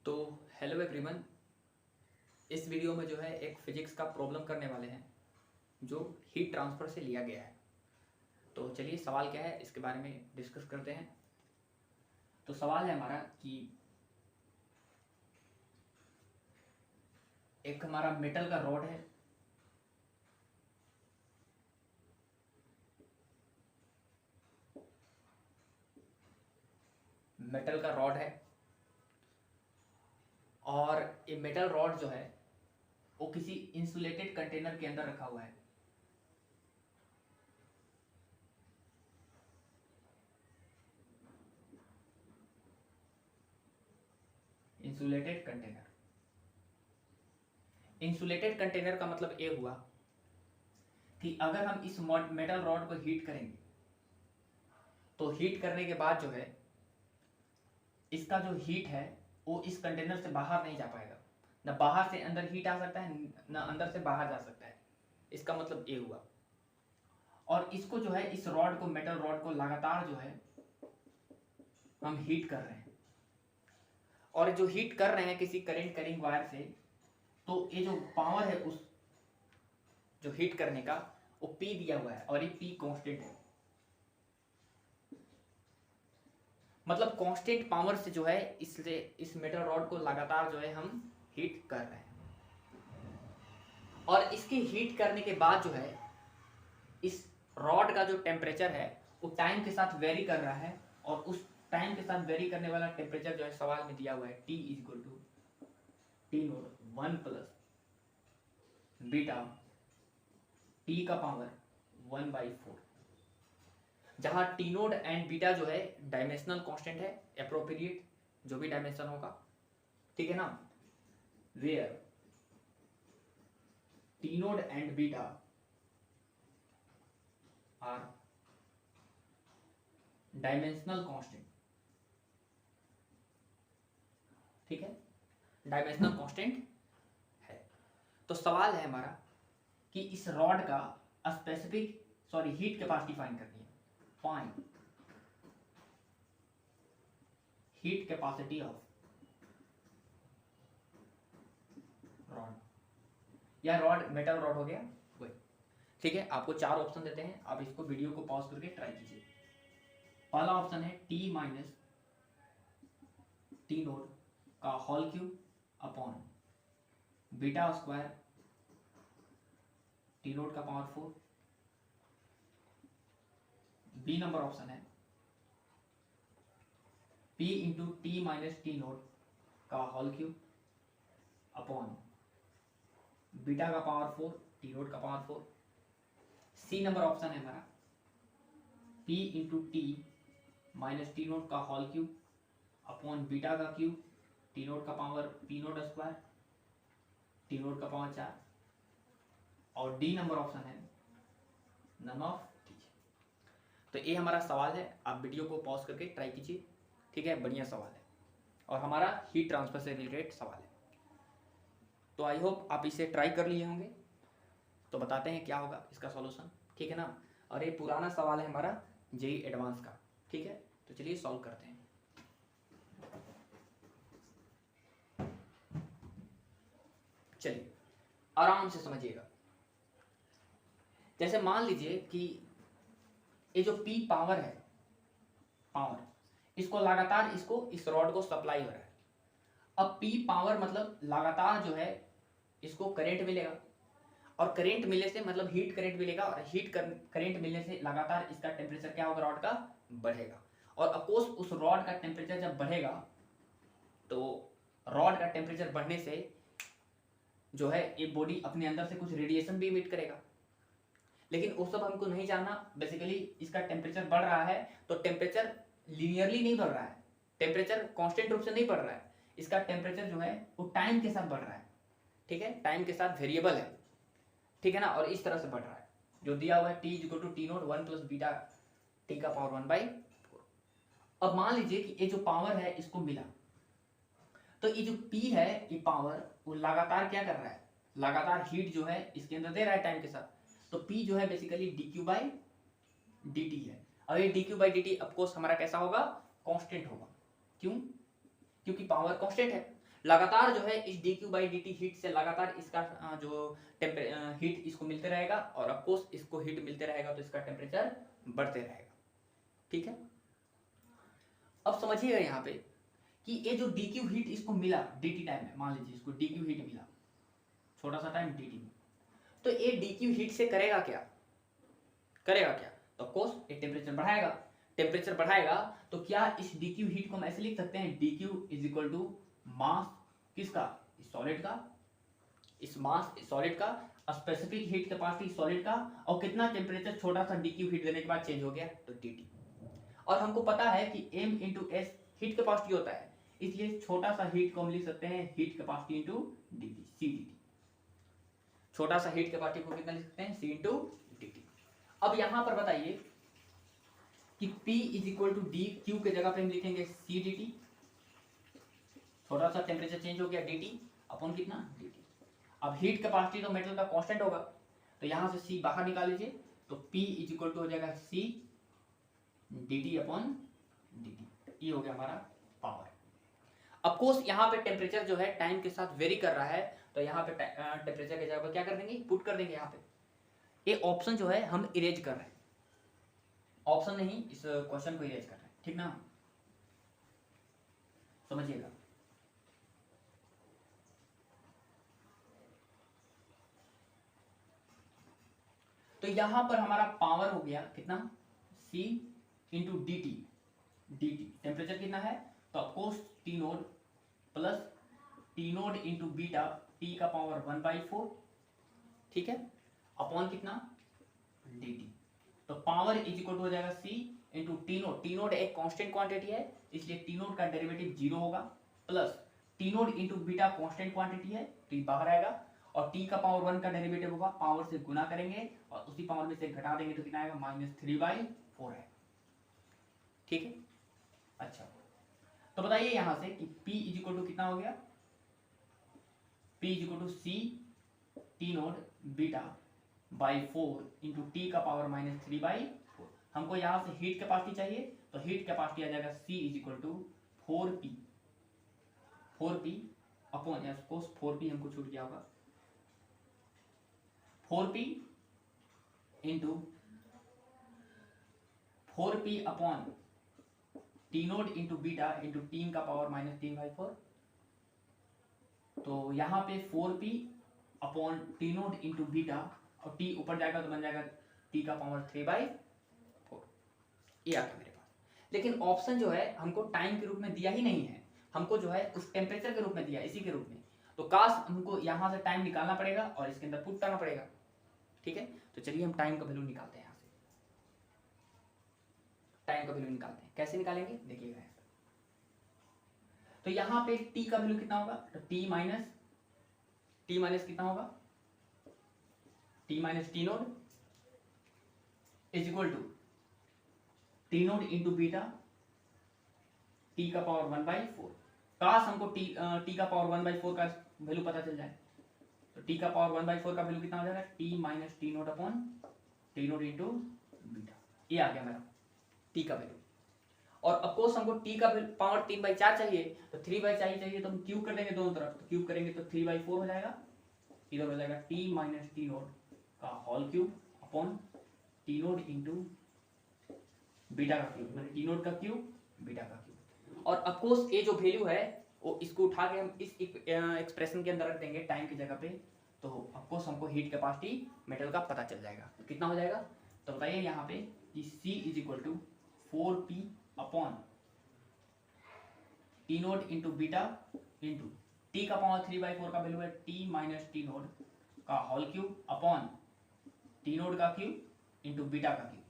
तो hello everyone, इस video में जो है एक फिजिक्स का प्रॉब्लम करने वाले हैं जो हीट ट्रांसफ़र से लिया गया है। तो चलिए सवाल क्या है इसके बारे में डिस्कस करते हैं। तो सवाल है हमारा कि एक हमारा मेटल का रॉड है, मेटल का रॉड है और ये मेटल रॉड जो है वो किसी इंसुलेटेड कंटेनर के अंदर रखा हुआ है। इंसुलेटेड कंटेनर, इंसुलेटेड कंटेनर का मतलब ये हुआ कि अगर हम इस मेटल रॉड को हीट करेंगे तो हीट करने के बाद जो है इसका जो हीट है वो इस कंटेनर से बाहर नहीं जा पाएगा। ना बाहर से अंदर हीट आ सकता है, ना अंदर से बाहर जा सकता है। इसका मतलब ये हुआ। और इसको जो है, इस रॉड को, मेटल रॉड को लगातार जो है हम हीट कर रहे हैं, और जो हीट कर रहे हैं किसी करंट कैरिंग वायर से, तो ये जो पावर है उस जो हीट करने का वो P दिया हुआ है और ये P कांस्टेंट है। मतलब कांस्टेंट पावर से जो है इससे इस मेटल रॉड को लगातार जो है हम हीट कर रहे हैं। और इसके हीट करने के बाद जो है इस रॉड का जो टेम्परेचर है वो टाइम के साथ वेरी कर रहा है, और उस टाइम के साथ वेरी करने वाला टेम्परेचर जो है सवाल में दिया हुआ है T equal to t naught 1 plus beta T का पावर 1/4, जहां टी नोड एंड बीटा जो है डायमेंशनल कांस्टेंट है, एप्रोप्रिएट जो भी डायमेंशन होगा, ठीक है ना। Where t naught and beta are dimensional constant, ठीक है, डायमेंशनल कांस्टेंट है। तो सवाल है हमारा कि इस रॉड का हीट कैपेसिटी फाइंड करनी है। Find heat capacity of rod, या रॉड, मेटल रॉड हो गया वही, ठीक है। आपको 4 ऑप्शन देते हैं, आप इसको वीडियो को पॉज करके ट्राई कीजिए। पहला ऑप्शन है T माइनस टी नोड का whole cube upon beta square t node का पावर 4। बी नंबर ऑप्शन है P into t minus T node का होल क्यूब अपॉन बीटा का पावर 4 टी नोड का पावर 4। सी नंबर ऑप्शन है हमारा P into t minus T node का whole cube upon beta का cube t node का power p naught square t node का power 4। और D number option है नन ऑफ दीज। तो ये हमारा सवाल है, आप वीडियो को पॉज करके ट्राई कीजिए, ठीक है। बढ़िया सवाल है और हमारा हीट ट्रांसफर से रिलेटेड सवाल है। तो आई होप आप इसे ट्राई कर लिए होंगे। तो बताते हैं क्या होगा इसका सॉल्यूशन, ठीक है ना। और ये पुराना सवाल है हमारा जेई एडवांस का, ठीक है। तो चलिए सॉल्व करते हैं। चलिए आराम से समझिएगा। जैसे मान लीजिए कि ये जो P पावर है, पावर, इसको लगातार इस रॉड को सप्लाई हो रहा है। अब P पावर मतलब लगातार जो है इसको करंट मिलेगा, और करंट मिलने से मतलब हीट करंट मिलेगा, और हीट करंट मिलने से लगातार इसका टेम्परेचर क्या होगा, रॉड का बढ़ेगा। और ऑफकोर्स उस रॉड का टेम्परेचर जब बढ़ेगा तो रॉड का टेम्परेचर बढ़ने से जो है ये बॉडी अपने अंदर से कुछ रेडिएशन भी इमिट करेगा। लेकिन वो सब हमको नहीं जानना। बेसिकली इसका टेम्परेचर बढ़ रहा है तो टेम्परेचर लीनियरली नहीं बढ़ रहा है, टेम्परेचर कांस्टेंट रूप से नहीं बढ़ रहा है। इसका टेम्परेचर जो है वो टाइम के साथ बढ़ रहा है, ठीक है, टाइम के साथ वेरिएबल है, ठीक है ना। और इस तरह से बढ़ रहा है जो दिया हुआ है T equal to t naught 1 plus beta t का पावर 1/4। अब मान लीजिए कि ये जो पावर है इसको मिला, तो ये जो P है, ये पावर वो लगातार क्या कर रहा है, लगातार हीट जो है इसके अंदर दे रहा है टाइम के साथ। तो P जो है बेसिकली dQ/dt है। अब ये dQ/dt ऑफकोर्स हमारा कैसा होगा, कांस्टेंट होगा। क्यों? क्योंकि पावर कांस्टेंट है। लगातार जो है इस dq/dt हीट से लगातार इसका जो हीट इसको मिलते रहेगा और ऑफकोर्स इसको हीट मिलते रहेगा तो इसका टेम्परेचर बढ़ते रहेगा। ठीक है, अब समझिएगा यहाँ पे कि ये जो dq हीट इसको मिला dt टाइम में, मान लीजिए इसको dq हीट मिला छोटा सा टाइम dt में, तो ये dq हीट से करेगा क्या, तो ऑफकोर्स ये टेम्परेचर बढ़ाएगा। टेम्परेचर बढ़ाएगा तो क्या इस dq हीट को हम ऐसे लिख सकते हैं, dq is equal to mass किसका, सॉलिड का, इस मास सॉलिड का, स्पेसिफिक हीट कैपेसिटी सॉलिड का, और कितना टेम्परेचर छोटा सा dq हीट देने के बाद चेंज हो गया तो dt। और हमको पता है कि m into S heat capacity होता है, इसलिए छोटा सा हीट को हम लिख सकते हैं heat capacity into dt, CDT। छोटा सा हीट कैपेसिटी को कितना लिख सकते हैं, C इंटू dt। अब यहां पर बताइए कि P is equal to d, q के जगह पे हम लिखेंगे CDT, छोटा सा टेम्परेचर चेंज हो गया dt अपॉन कितना dt। अब हीट कैपेसिटी तो मेटल का कांस्टेंट होगा, तो यहां से C बाहर निकाल लीजिए, तो P इज इक्वल टू हो जाएगा C dt अपॉन dt। ये हो गया हमारा पावर। ऑफ कोर्स यहाँ पे टेम्परेचर जो है टाइम के साथ वेरी कर रहा है, तो यहाँ पे टेम्परेचर की जगह पर क्या कर देंगे, पुट कर देंगे। यहाँ पे ये ऑप्शन जो है हम इरेज कर रहे हैं, ऑप्शन नहीं इस क्वेश्चन को इरेज कर रहे हैं, ठीक ना, समझिएगा। तो यहां पर हमारा पावर हो गया कितना, C इंटू dt, टेम्परेचर कितना है, तो of course T node plus T naught into beta T का पावर 1/4, ठीक है, अपॉन कितना dt। तो पावर इज इक्वल टू हो जाएगा C into T node, T node एक कांस्टेंट क्वांटिटी है इसलिए T नोड का डेरिवेटिव 0 होगा, plus T naught into beta constant quantity है तो ये बाहर आएगा, और T का पावर 1 का डेरिवेटिव होगा, पावर से गुना करेंगे और उसी पावर में से घटा देंगे तो कितना आएगा, -3/4 है। ठीक है, अच्छा तो बताइए यहां से कि P इज इक्वल टू कितना हो गया, P is equal to C T naught beta by 4 into T का पावर -3/4। हमको यहां से हीट कैपेसिटी चाहिए, तो हीट कैपेसिटी आ जाएगा C is equal to 4P upon, of course 4P हमको छूट गया होगा, 4P into 4P upon T naught into beta into 3 का पावर -3/4। तो यहाँ पे 4P upon T naught into beta, और T ऊपर जाएगा तो बन जाएगा T का पावर 3/4। ये आ गया मेरे पास। लेकिन ऑप्शन जो है हमको टाइम के रूप में दिया ही नहीं है, हमको जो है उस टेम्परेचर के रूप में दिया, इसी के रूप में। तो काश हमको यहाँ से टाइम निकालना पड़ेगा और इसके अंदर पुट करना पड़ेगा। ठीक है, तो चलिए हम टाइम का वैल्यू निकालते हैं। यहाँ से टाइम का वैल्यू निकालते हैं, कैसे निकालेंगे देखिएगा। तो यहाँ पे t का वैल्यू कितना होगा, तो t माइनस कितना होगा, t minus T naught is equal to t node into beta t का पावर 1/4। काश हमको t का पावर 1/4 का वैल्यू पता चल जाए, तो t का पावर 1/4 का वैल्यू कितना हो जाएगा, t minus T node upon T node into beta. ये आ गया मेरा t का वैल्यू। और ऑफकोर्स हमको t का पावर 3/4 चाहिए, तो 3/4 चाहिए तो हम क्यूब कर देंगे दोनों तरफ, तो क्यूब करेंगे तो 3/4 हो जाएगा, इधर हो जाएगा t माइनस टी नोड का whole cube upon T node into beta का क्यूब, मतलब टी नोड का क्यूब बीटा का क्यूब। और ऑफकोर्स ये जो वैल्यू है वो इसको उठा के हम इस एक्सप्रेशन के अंदर रख देंगे टाइम की जगह पे, तो ऑफकोर्स हमको हीट कैपेसिटी मेटल का पता चल जाएगा। तो कितना हो जाएगा, तो बताइए यहाँ पे कि C is equal to 4P upon T node into beta into T का पावर 3/4 का वैल्यू है t माइनस टी नोड का whole cube upon T node का क्यूब इंटू बीटा का क्यूब।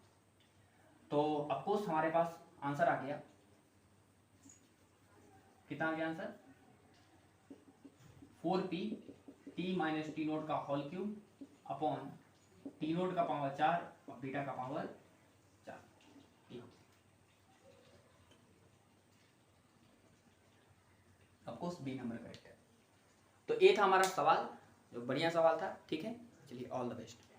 तो ऑफकोर्स हमारे पास आंसर आ गया, कितना आ गया answer, 4P t minus T node का whole cube upon T node का पावर 4 और बीटा का power 4। Of course B number correct है। तो ये था हमारा सवाल, जो बढ़िया सवाल था। ठीक है, चलिए ऑल द बेस्ट।